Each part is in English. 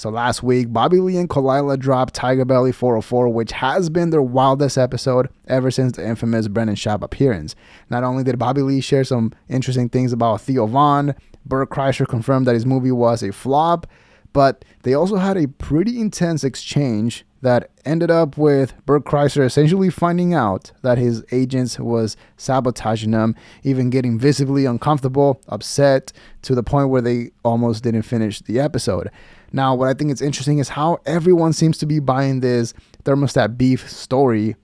So last week, Bobby Lee and Kalila dropped Tiger Belly 404, which has been their wildest episode ever since the infamous Brennan Schaub appearance. Not only did Bobby Lee share some interesting things about Theo Von, Bert Kreischer confirmed that his movie was a flop, but they also had a pretty intense exchange that ended up with Bert Kreischer essentially finding out that his agents was sabotaging him, even getting visibly uncomfortable, upset, to the point where they almost didn't finish the episode. Now, what I think is interesting is how everyone seems to be buying this thermostat beef story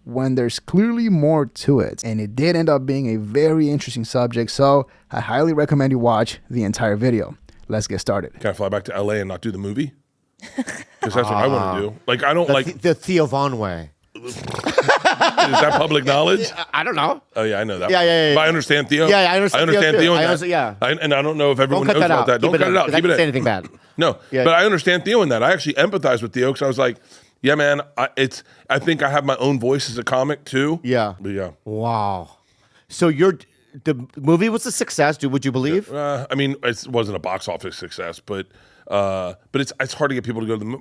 when there's clearly more to it. And it did end up being a very interesting subject, so I highly recommend you watch the entire video. Let's get started. Can I fly back to LA and not do the movie? Because that's what I want to do. Like, I don't like the Theo Von way. Is that public knowledge? I don't know. Oh yeah, I know that. Yeah. But I understand Theo. Yeah, I understand Theo. Yeah. And I don't know if everyone knows about that. Don't cut it out. Keep it in. Say anything bad. No, but I understand Theo in that. I actually empathize with Theo because I was like, yeah, man. I think I have my own voice as a comic too. Yeah. But yeah. Wow. So the movie was a success, dude. Would you believe? I mean, it wasn't a box office success, but it's hard to get people to go to the.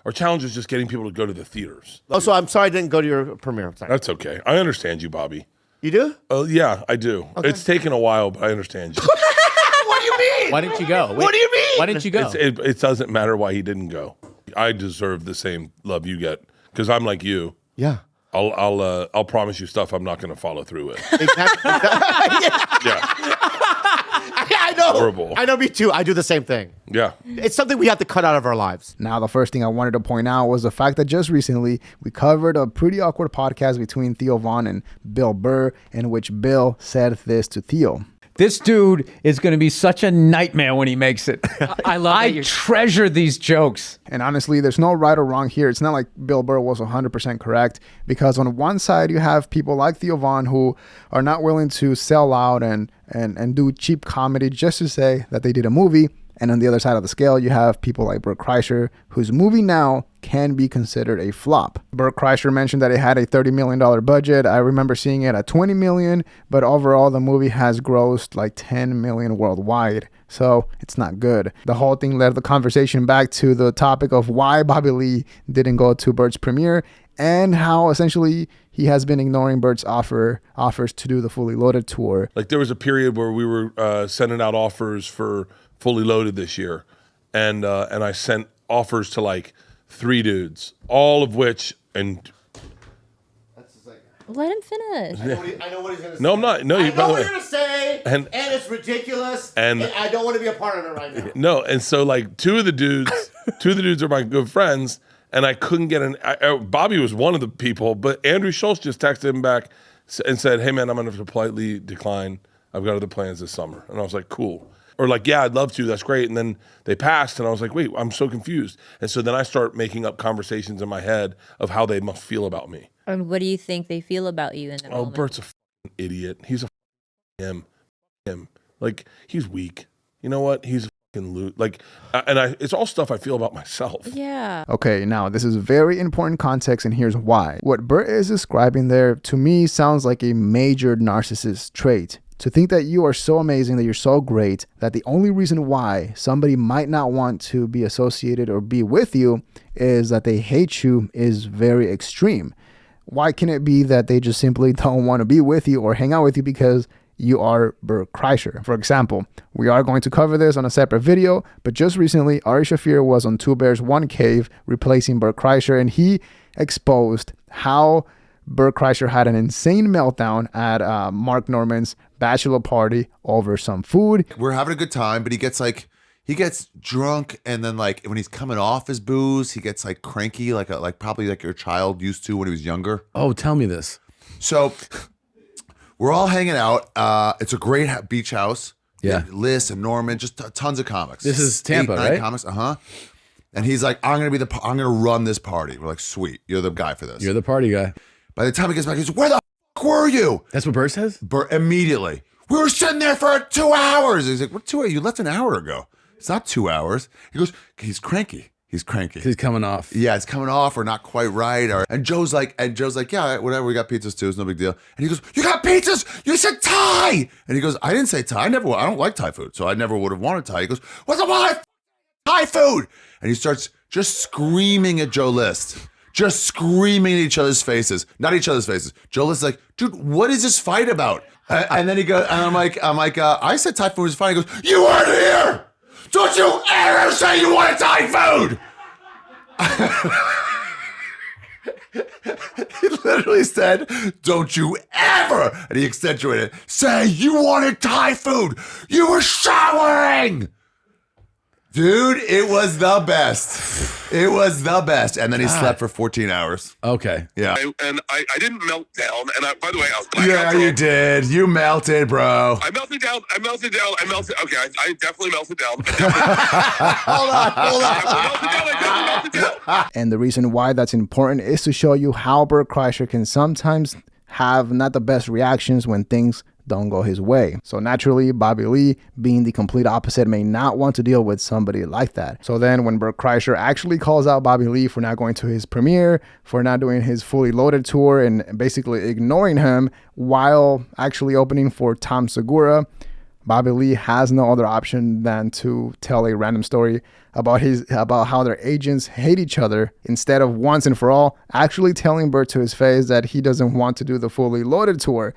Our challenge is just getting people to go to the theaters. Oh, so I'm sorry I didn't go to your premiere. I'm sorry. That's okay. I understand you, Bobby. You do? Oh yeah, I do. Okay. It's taken a while, but I understand you. What do you mean? Why didn't you go? What do you mean? Why didn't you go? It doesn't matter why he didn't go. I deserve the same love you get because I'm like you. Yeah. I'll promise you stuff I'm not going to follow through with. Exactly. Yeah. I know. Horrible. I know, me too. I do the same thing. Yeah. It's something we have to cut out of our lives. Now, the first thing I wanted to point out was the fact that just recently we covered a pretty awkward podcast between Theo Von and Bill Burr, in which Bill said this to Theo. This dude is going to be such a nightmare when he makes it. I love I treasure these jokes. And honestly, there's no right or wrong here. It's not like Bill Burr was 100% correct, because on one side you have people like Theo Von who are not willing to sell out and do cheap comedy just to say that they did a movie. And on the other side of the scale, you have people like Bert Kreischer, whose movie now can be considered a flop. Bert Kreischer mentioned that it had a $30 million budget. I remember seeing it at $20 million, but overall the movie has grossed like $10 million worldwide. So it's not good. The whole thing led the conversation back to the topic of why Bobby Lee didn't go to Bert's premiere and how essentially he has been ignoring Bert's offers to do the Fully Loaded tour. Like there was a period where we were sending out offers for Fully Loaded this year, and I sent offers to like 3 dudes, all of which and. Let him finish. I know what he's going to say. No, I'm not. No, I know what you're going to say, and it's ridiculous, and I don't want to be a part of it right now. No, and so like two of the dudes are my good friends, and I couldn't get Bobby was one of the people, but Andrew Schultz just texted him back and said, "Hey man, I'm going to have to politely decline. I've got other plans this summer." And I was like, "Cool." Or like, "Yeah, I'd love to. That's great." And then they passed, and I was like, "Wait, I'm so confused." And so then I start making up conversations in my head of how they must feel about me. And what do you think they feel about you in the moment? Oh, Bert's a f***ing idiot. He's a him. Like, he's weak. You know what? He's a f***ing loot. Like, it's all stuff I feel about myself. Yeah. Okay, now this is very important context, and here's why. What Bert is describing there, to me, sounds like a major narcissist trait. To think that you are so amazing, that you're so great, that the only reason why somebody might not want to be associated or be with you is that they hate you is very extreme. Why can it be that they just simply don't want to be with you or hang out with you because you are Bert Kreischer? For example, we are going to cover this on a separate video, but just recently, Ari Shaffir was on Two Bears One Cave replacing Bert Kreischer, and he exposed how Bert Kreischer had an insane meltdown at Mark Norman's bachelor party over some food. We're having a good time, but he gets drunk, and then like when he's coming off his booze, he gets like cranky, like probably like your child used to when he was younger. Oh, tell me this. So we're all hanging out. It's a great beach house. Yeah, Liz and Norman, just tons of comics. This is Tampa, 8, 9 right? Comics, And he's like, I'm gonna run this party. We're like, sweet, you're the guy for this. You're the party guy. By the time he gets back, he's, where the f were you? That's what Bert says? Bert immediately. We were sitting there for 2 hours. He's like, what 2 hours? You left an hour ago. It's not 2 hours. He goes, he's cranky. He's cranky. He's coming off. Yeah, it's coming off or not quite right. And Joe's like, yeah, whatever. We got pizzas too. It's no big deal. And he goes, you got pizzas? You said Thai. And he goes, I didn't say Thai. I don't like Thai food, so I never would have wanted Thai. He goes, well, I Thai food. And he starts just screaming at Joe List. Just screaming at each other's faces. Not each other's faces. Joe List is like, dude, what is this fight about? And then he goes, and I'm like, I said Thai food was fine. He goes, you weren't here. Don't you ever say you wanted Thai food. He literally said, don't you ever, and he accentuated, say you wanted Thai food. You were showering. Dude, it was the best. It was the best. And then he slept for 14 hours. Okay. Yeah. I didn't melt down. And by the way, I was blacked Yeah, out. you did. You melted, bro. I melted down. Okay, I definitely melted down. Hold on. I melted down. And the reason why that's important is to show you how Bert Kreischer can sometimes have not the best reactions when things don't go his way. So naturally, Bobby Lee, being the complete opposite, may not want to deal with somebody like that. So then when Bert Kreischer actually calls out Bobby Lee for not going to his premiere, for not doing his Fully Loaded tour, and basically ignoring him while actually opening for Tom Segura, Bobby Lee has no other option than to tell a random story about how their agents hate each other, instead of once and for all actually telling Bert to his face that he doesn't want to do the Fully Loaded tour,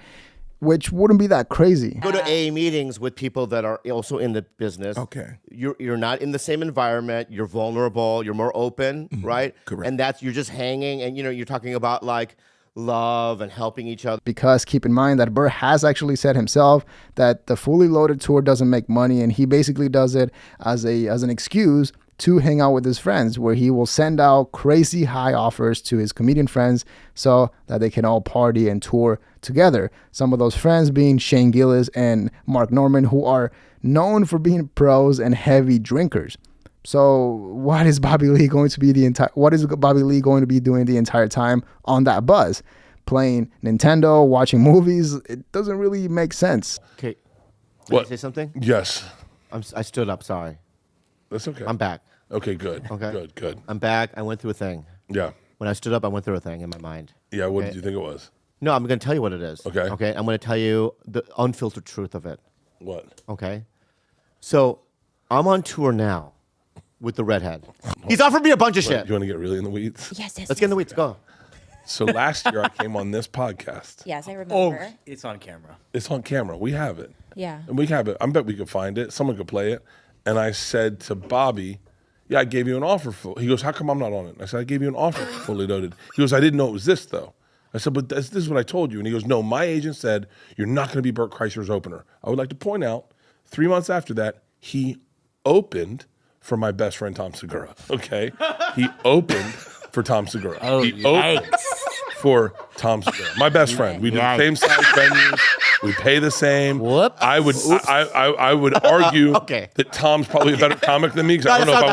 which wouldn't be that crazy. Go to AA meetings with people that are also in the business. Okay. You're not in the same environment. You're vulnerable. You're more open, right? Correct. And you're just hanging, and you're talking about like love and helping each other. Because keep in mind that Bert has actually said himself that the Fully Loaded tour doesn't make money, and he basically does it as an excuse to hang out with his friends, where he will send out crazy high offers to his comedian friends so that they can all party and tour together. Some of those friends being Shane Gillis and Mark Norman, who are known for being pros and heavy drinkers. So what is Bobby Lee going to be doing the entire time on that bus? Playing Nintendo, watching movies? It doesn't really make sense. Okay. What? Did I say something? Yes. I stood up. Sorry. That's okay. I'm back. Okay, good. Okay. Good. I'm back. I went through a thing. Yeah. When I stood up, I went through a thing in my mind. Yeah, what Okay. did you think it was? No, I'm going to tell you what it is. Okay. Okay. I'm going to tell you the unfiltered truth of it. What? Okay. So I'm on tour now with the redhead. He's offered me a bunch of shit. You want to get really in the weeds? Yes. Let's get in the weeds. Go. So last year I came on this podcast. Yes, I remember. It's on camera. It's on camera. We have it. Yeah. And we have it. I bet we could find it. Someone could play it. And I said to Bobby, yeah, I gave you an offer. He goes, how come I'm not on it? I said, I gave you an offer for Fully Loaded. He goes, I didn't know it was this, though. I said, but this is what I told you. And he goes, no, my agent said you're not going to be Bert Kreischer's opener. I would like to point out, 3 months after that, he opened for my best friend, Tom Segura. Okay? He opened for Tom Segura. He opened for Tom Segura. My best friend. We do the same size venues. We pay the same. Whoops. I would argue Okay. that Tom's probably a better comic than me, because No, I that's don't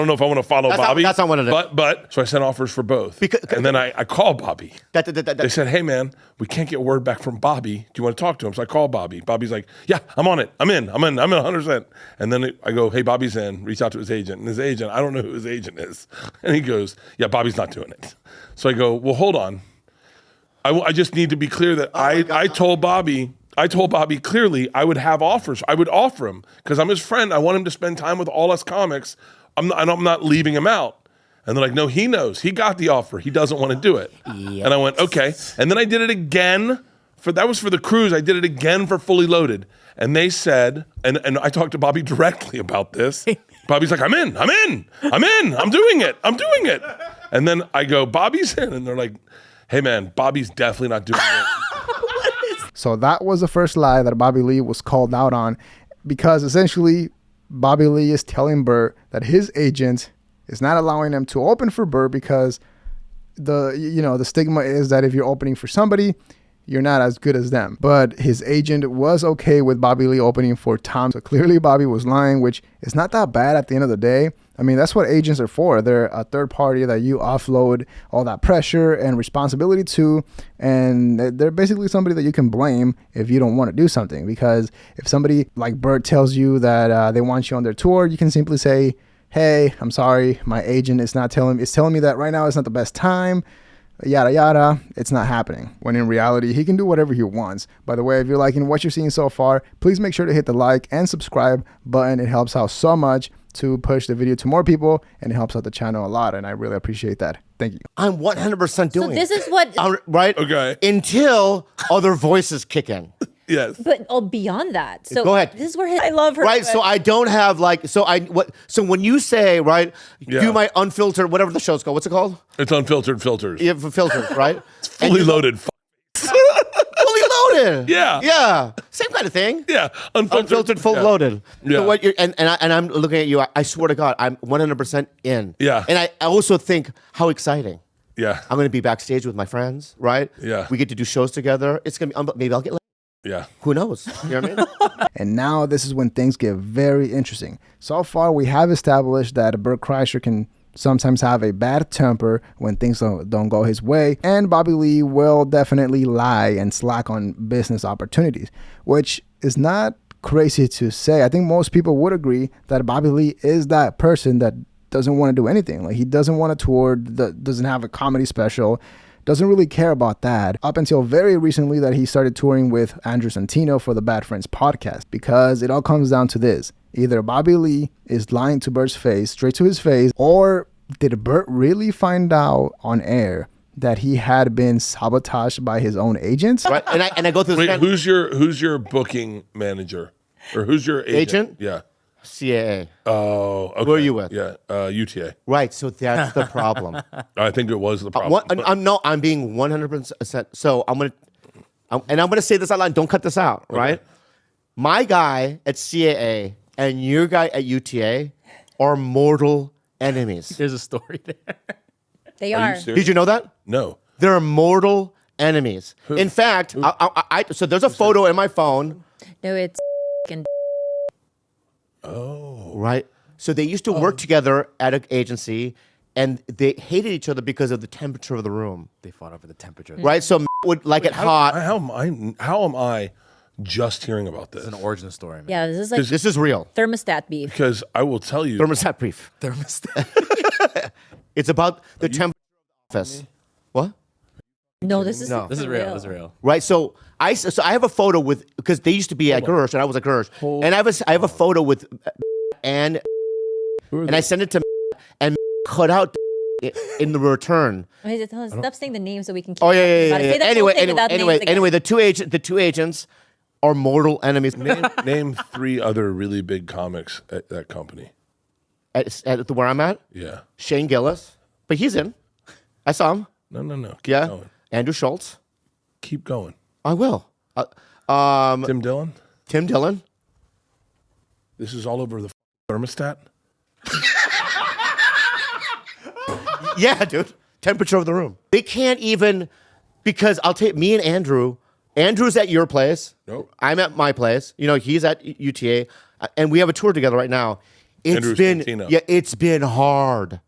know if I want to follow That's not- Bobby. that's not what it is. But so I sent offers for both. And then I called Bobby. They said, hey man, we can't get word back from Bobby. Do you want to talk to him? So I called Bobby. Bobby's like, yeah, I'm on it. I'm in 100%. And then I go, hey, Bobby's in. Reach out to his agent. And his agent, I don't know who his agent is. And he goes, yeah, Bobby's not doing it. So I go, well, hold on. I just need to be clear that I told Bobby clearly I would have offers. I would offer him because I'm his friend. I want him to spend time with all us comics. I'm not leaving him out. And they're like, no, he knows. He got the offer. He doesn't want to do it. Yep. And I went, okay. And then I did it again. That was for the cruise. I did it again for Fully Loaded. And they said, and I talked to Bobby directly about this. Bobby's like, I'm in. I'm doing it. And then I go, Bobby's in. And they're like, hey man, Bobby's definitely not doing it. So that was the first lie that Bobby Lee was called out on, because essentially Bobby Lee is telling Bert that his agent is not allowing him to open for Bert because the stigma is that if you're opening for somebody, you're not as good as them. But his agent was okay with Bobby Lee opening for Tom. So clearly Bobby was lying, which is not that bad at the end of the day. I mean, that's what agents are for. They're a third party that you offload all that pressure and responsibility to. And they're basically somebody that you can blame if you don't want to do something. Because if somebody like Bert tells you that they want you on their tour, you can simply say, hey, I'm sorry, my agent is telling me that right now is not the best time. Yada yada, it's not happening. When in reality, he can do whatever he wants. By the way, if you're liking what you're seeing so far, please make sure to hit the like and subscribe button. It helps out so much. to push the video to more people, and it helps out the channel a lot, and I really appreciate that. Thank you. I'm 100% doing So this it. is what, Right? Okay. Until other voices kick in. Yes. but beyond that. So Go ahead. This is where I love her. Right, so I don't have so when you say, right, Yeah. do my unfiltered, whatever the show's called, what's it called? It's unfiltered filters. You have filters, right? Fully loaded. Fully loaded. Yeah. Yeah. Same kind of thing. Yeah. Unfiltered, full Yeah. loaded. Yeah. So what you're, and I'm looking at you, I swear to God, I'm 100% in. Yeah. And I also think how exciting. Yeah. I'm going to be backstage with my friends, right? Yeah. We get to do shows together. It's going to be, maybe I'll get, Yeah. who knows? You know what I mean? And now this is when things get very interesting. So far, we have established that Bert Kreischer can sometimes have a bad temper when things don't go his way, and Bobby Lee will definitely lie and slack on business opportunities, which is not crazy to say. I think most people would agree that Bobby Lee is that person that doesn't want to do anything. Like, he doesn't want to tour, doesn't have a comedy special, doesn't really care about that, up until very recently that he started touring with Andrew Santino for the Bad Friends podcast, because it all comes down to this. Either Bobby Lee is lying to Bert's face, straight to his face, or did Bert really find out on air that he had been sabotaged by his own agents? Right? And I go through Wait, this who's your booking manager? Or who's your agent? Yeah. CAA. Oh, okay. Who are you with? Yeah, UTA. Right, so that's the problem. I think it was the problem. I'm being 100%. So I'm gonna say this out loud. Don't cut this out, right? My guy at CAA and your guy at UTA are mortal enemies. There's a story there. They Are are. you serious? Did you know that? No. They're mortal enemies. In fact, so there's a photo in my phone. No, it's and Right. So they used to work together at an agency, and they hated each other because of the temperature of the room. They fought over the temperature. Right. So would like it hot. How am I just hearing about this? It's an origin story, man. yeah, this is like This is real. thermostat beef. Because I will tell you. Thermostat brief. Thermostat. It's about the temperature of the office. What? No, this is No. This is for real. This is real. Right. So I have a photo with, because they used to be at Gersh and I was at Gersh, and I have a photo with and I sent it to and cut out in the return. Wait, stop saying the name so we can. Keep Oh yeah. talking about it. Say the Anyway, whole thing without names again. the two agents are mortal enemies. Name 3 other really big comics at that company. At where I'm at, Yeah. Shane Gillis, but he's in. I saw him. No. Keep Yeah. going. Andrew Schultz. Keep going. I will. Tim Dillon. Tim Dillon. This is all over the thermostat. Yeah, dude. Temperature of the room. They can't even, because I'll take me and Andrew. Andrew's at your place. Nope. I'm at my place. You know, he's at UTA, and we have a tour together right now. Andrew Santino. It's been hard.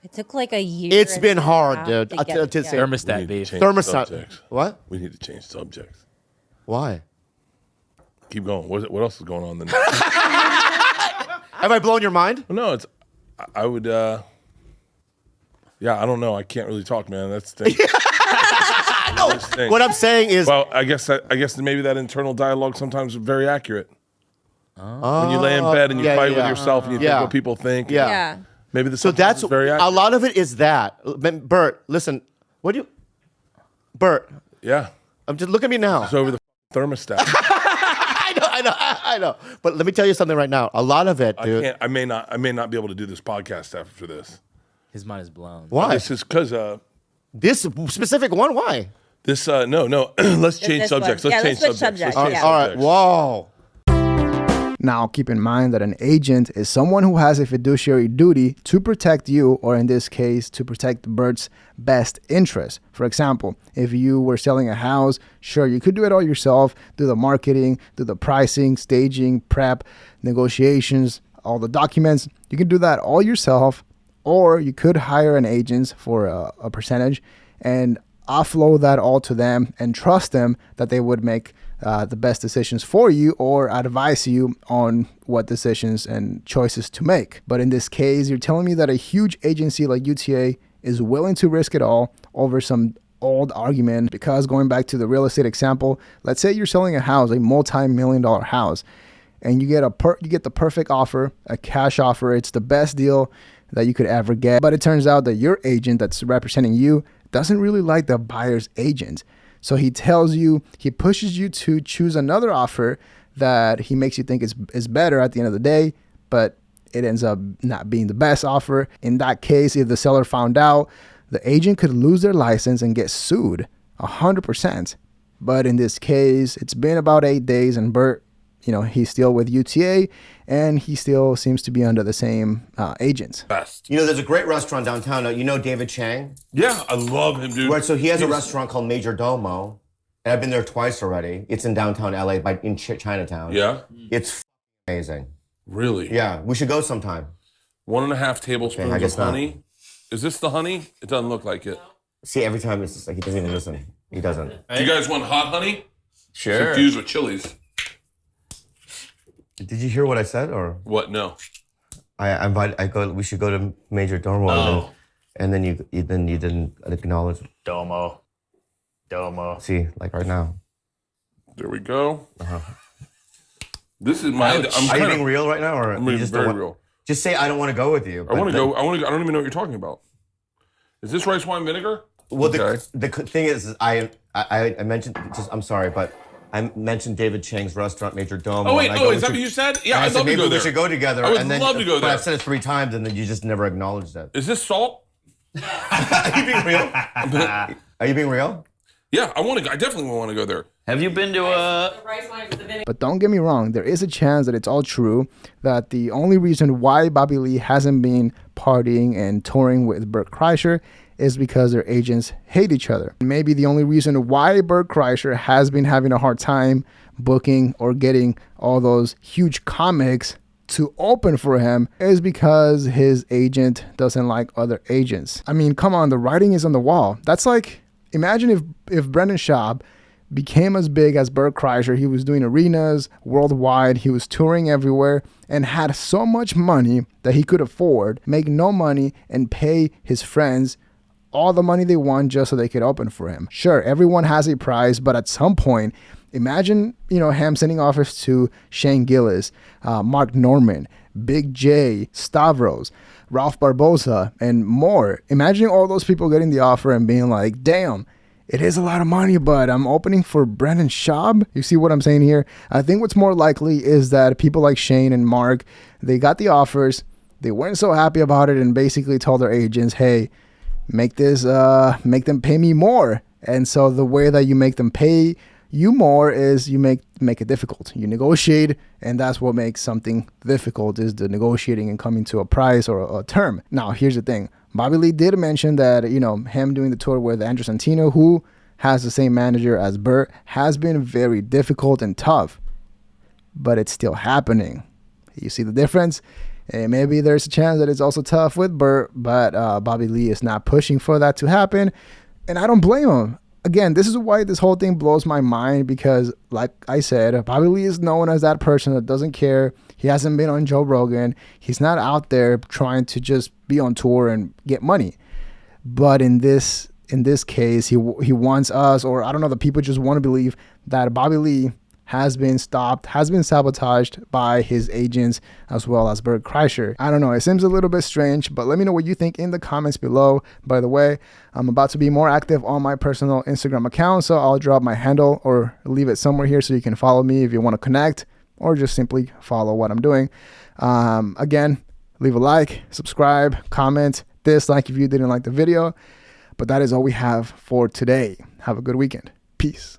It took like a year. It's and been a hard, half dude. to I'll get tell- it to together. say- We Thermostat need to beef. change Thermostat. subjects. What? We need to change subjects. Why? Keep going. What else is going on then? Have I blown your mind? No, it's. I would. Yeah, I don't know. I can't really talk, man. That's the thing. No. What I'm saying is, Well, I guess maybe that internal dialogue sometimes is very accurate. When you lay in bed and you yeah, fight yeah. with yourself and you Yeah. think what people think. Yeah. Yeah. Maybe the so that's is very a accurate. lot of it is that. Bert, listen. What do you, Bert? Yeah. Just look at me now. It's over the thermostat. I know. But let me tell you something right now. A lot of it, dude. I may not be able to do this podcast after this. His mind is blown. Why? This is because This specific one? Why? this. No. Let's change this one. subjects. Yeah, Let's let's change switch subjects. subjects. Let's change Yeah. All right. subjects. Whoa. Now, keep in mind that an agent is someone who has a fiduciary duty to protect you, or in this case, to protect Bert's best interest. For example, if you were selling a house, sure, you could do it all yourself, do the marketing, do the pricing, staging, prep, negotiations, all the documents. You can do that all yourself, or you could hire an agent for a percentage and offload that all to them and trust them that they would make the best decisions for you or advise you on what decisions and choices to make. But in this case, you're telling me that a huge agency like UTA is willing to risk it all over some old argument. Because going back to the real estate example, let's say you're selling a house, a multi-million-dollar house, and you get the perfect offer, a cash offer. It's the best deal that you could ever get. But it turns out that your agent that's representing you doesn't really like the buyer's agent. So he pushes you to choose another offer that he makes you think is better at the end of the day, but it ends up not being the best offer. In that case, if the seller found out, the agent could lose their license and get sued 100%. But in this case, it's been about 8 days and Bert, he's still with UTA and he still seems to be under the same agents. Best. There's a great restaurant downtown. David Chang? Yeah, I love him, dude. Right, so he has a restaurant called Major Domo. And I've been there twice already. It's in downtown LA, in Chinatown. Yeah? It's amazing. Really? Yeah, we should go sometime. 1.5 tablespoons I guess of honey. Is this the honey? It doesn't look like it. See, every time it's just like he doesn't even listen. He doesn't. Do you guys want hot honey? Sure. Confused with chilies. Did you hear what I said, or What? No. we should go to Major Domo, Oh. and then you didn't acknowledge. Domo. See, like right now. There we go. This is my. Are you being real right now, or I'm you being just very don't want, real. Just say I don't want to go with you. I want to go. I don't even know what you're talking about. Is this rice wine vinegar? Well, Okay. the thing is, I mentioned. I'm sorry, but I mentioned David Chang's restaurant, Major Domo. Oh wait, and I go, is that what you said? Yeah, and I I'd said love to maybe go there. we should go together. I would and then, love to go But there. I've said it 3 times, and then you just never acknowledged it. Is this salt? Are you being real? Are you being real? Yeah, I want to. I definitely want to go there. Have you been to a... But don't get me wrong, there is a chance that it's all true, that the only reason why Bobby Lee hasn't been partying and touring with Bert Kreischer is because their agents hate each other. Maybe the only reason why Bert Kreischer has been having a hard time booking or getting all those huge comics to open for him is because his agent doesn't like other agents. I mean, come on, the writing is on the wall. That's like, imagine if Brendan Schaub became as big as Bert Kreischer. He was doing arenas worldwide. He was touring everywhere and had so much money that he could afford, make no money, and pay his friends all the money they want just so they could open for him. Sure, everyone has a price, but at some point, imagine, him sending offers to Shane Gillis, Mark Norman, Big J, Stavros, Ralph Barbosa, and more. Imagine all those people getting the offer and being like, damn, it is a lot of money, but I'm opening for Brendan Schaub. You see what I'm saying here? I think what's more likely is that people like Shane and Mark, they got the offers, they weren't so happy about it, and basically told their agents, hey, make them pay me more. And so the way that you make them pay you more is you make it difficult. You negotiate, and that's what makes something difficult, is the negotiating and coming to a price or a term. Now, here's the thing. Bobby Lee did mention that, him doing the tour with Andrew Santino, who has the same manager as Bert, has been very difficult and tough, but it's still happening. You see the difference? And maybe there's a chance that it's also tough with Bert, but Bobby Lee is not pushing for that to happen, and I don't blame him. Again, this is why this whole thing blows my mind, because like I said, Bobby Lee is known as that person that doesn't care. He hasn't been on Joe Rogan. He's not out there trying to just be on tour and get money. But in this case, he wants us, or I don't know, the people just want to believe that Bobby Lee has been sabotaged by his agents as well as Bert Kreischer. I don't know, it seems a little bit strange, but let me know what you think in the comments below. By the way, I'm about to be more active on my personal Instagram account, so I'll drop my handle or leave it somewhere here so you can follow me if you want to connect, or just simply follow what I'm doing. Again, leave a like, subscribe, comment, dislike if you didn't like the video. But that is all we have for today. Have a good weekend. Peace.